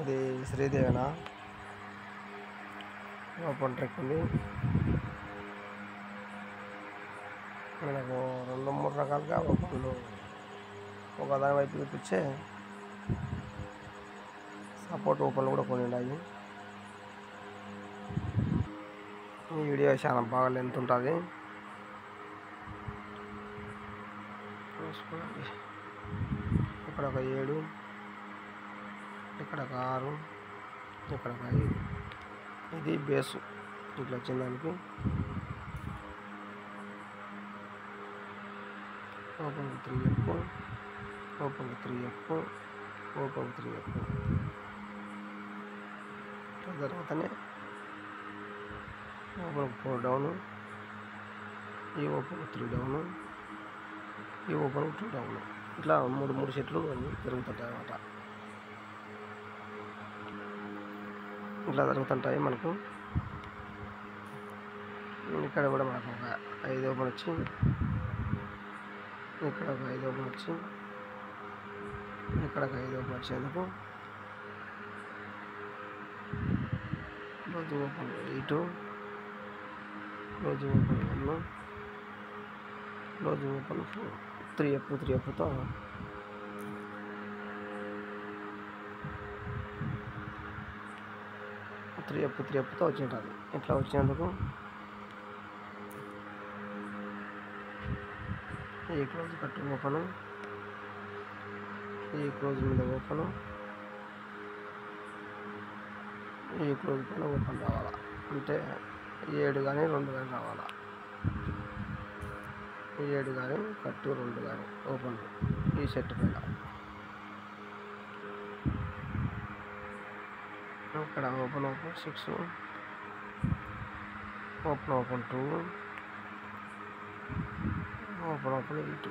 ఇది శ్రీదేవన open trek ఉంది. మనకు 2-3 రకాలుగా ఓపెన్లు ఒకదాని వైపు చూపించే సపోర్ట్ ఓపెన్లు కూడా కొన్ని ఉన్నాయి. ఈ వీడియో చాలా బాగా లెంత్ ఉంటుంది. చూసుకోండి. ఇక్కడ ఒక 7, ఇక్కడ ఒక 6, ఇక్కడ ఒక 5. ఇది బేసు ఇట్లా వచ్చిన దానికి open 3F, open 3F, open 3F. తర్వాతనే ఓపెన్ 4 డౌను, ఈ ఓపెన్ 3 డౌను, ఈ ఓపెన్ 2 డౌను. ఇట్లా 3 సెట్లు జరుగుతుంటాయి అన్నమాట. ఇట్లా జరుగుతుంటాయి మనకు. ఇక్కడ కూడా మనకు ఒక 5 ఓపెన్ వచ్చి, ఇక్కడ ఒక 5 ఓపెన్ వచ్చి, ఇక్కడ ఒక 5 ఓపెన్ వచ్చేందుకు close open 8, close open 1, close open 4, 3Fతో 3Fతో వచ్చి ఉంటుంది. ఇట్లా వచ్చినందుకు ఈ క్లోజ్ కట్టు ఓపెను, ఈ క్లోజ్ మీద ఓపెను, ఈ క్లోజ్ పైన ఓపెన్ రావాలా. అంటే 7 కానీ 2 కానీ రావాలా. 7 కానీ కట్టు 2 కానీ ఓపెన్ ఈ సెట్ పైన. ఇక్కడ ఓపెన్ 6, ఓపెన్ 2, ఓపెన్ 8,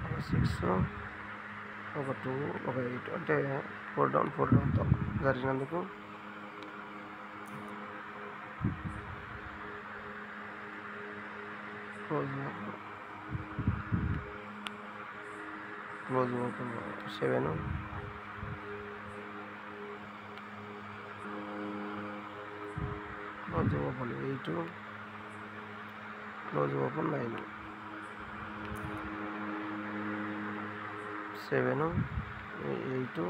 ఒక 6, ఒక 2, ఒక 8. అంటే 4 డౌన్తో జరిగినందుకు close open 7, close open 8, close open 9, 7, 8,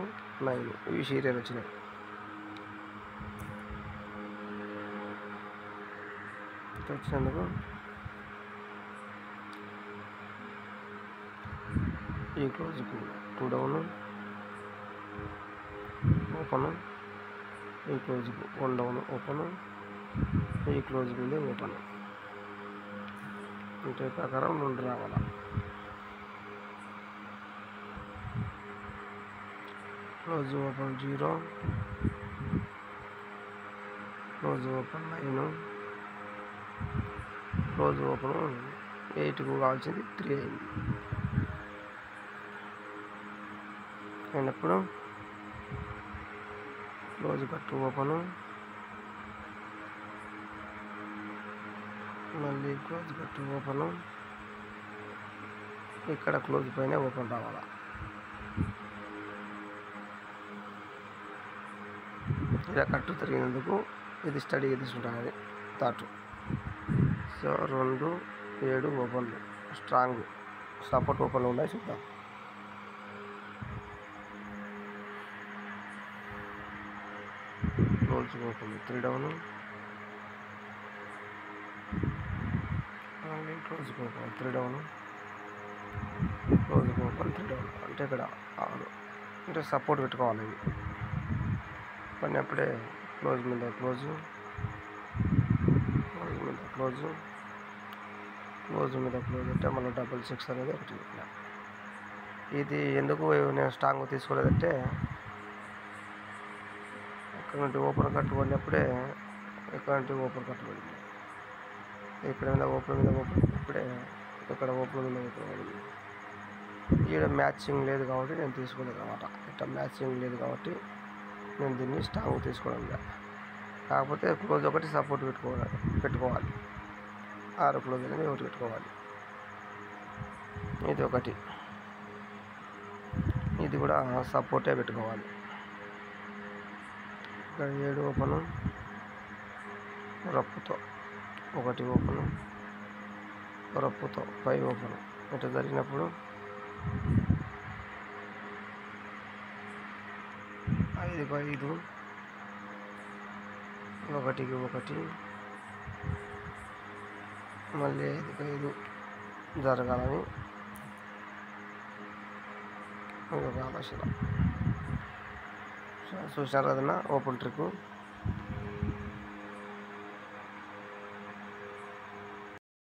9. ఇవి సీరియల్ వచ్చినాయి. వచ్చినందుకు ఈ క్లోజ్కు 2 డౌను ఓపెను, ఈ క్లోజ్కు 1 డౌను ఓపెను, ఈ క్లోజ్ మీద ఓపెన్. అంటే ప్రకారం 2 రావాలా. Close open 0, close open 9, close open 8కు కావాల్సింది 3 అయింది. అయినప్పుడు క్లోజ్ కట్టు ఓపెను, మళ్ళీ క్లోజ్ కట్టు ఓపెను, ఇక్కడ క్లోజ్ పైన ఓపెన్ రావాలా. ఇలా కట్టు తిరిగినందుకు ఇది స్టడీగా తీసుకుంటాను థాట్. సో 2, 7 ఓపెన్లు స్ట్రాంగ్ సపోర్ట్ ఓపెన్లు ఉన్నాయి. చూద్దాం. Close open 3 down, close open 3 down, close open 3 down. అంటే ఇక్కడ 6 అంటే సపోర్ట్ పెట్టుకోవాలి. ఇవి పడినప్పుడే క్లోజ్ మీద క్లోజ్, క్లోజ్ మీద క్లోజ్, క్లోజ్ మీద క్లోజ్ అంటే మళ్ళీ 6 అనేది ఒకటి. ఇది ఎందుకు నేను స్ట్రాంగ్ తీసుకోలేదంటే ఇక్కడ నుండి ఓపెన్ కట్టు పడినప్పుడే ఇక్కడ నుండి ఓపెన్ కట్టు పడింది. ఇక్కడ మీద ఓపెన్ ఇప్పుడే ఇక్కడ ఓపెన్ మీద ఓపెన్ పడింది. ఈడ మ్యాచింగ్ లేదు కాబట్టి నేను తీసుకోలేదు అన్నమాట. ఇట్లా మ్యాచింగ్ లేదు కాబట్టి నేను దీన్ని స్ట్రాంగ్ తీసుకోవడం లేదు. కాకపోతే క్లోజ్ ఒకటి సపోర్ట్ పెట్టుకోవాలి. 6 క్లోజ్ అనేది ఒకటి పెట్టుకోవాలి. ఇది ఒకటి. ఇది కూడా సపోర్టే పెట్టుకోవాలి. ఇక్కడ 7 ఓపెను రప్పుతో, 1 ఓపెను రప్పుతో 5 ఓపెను ఇట్లా జరిగినప్పుడు 5కి 5 1కి 1 మళ్ళీ 5కి 5 జరగాలని ఒక ఆలోచన. చూసారు కదన్నా ఓపెన్ ట్రిక్.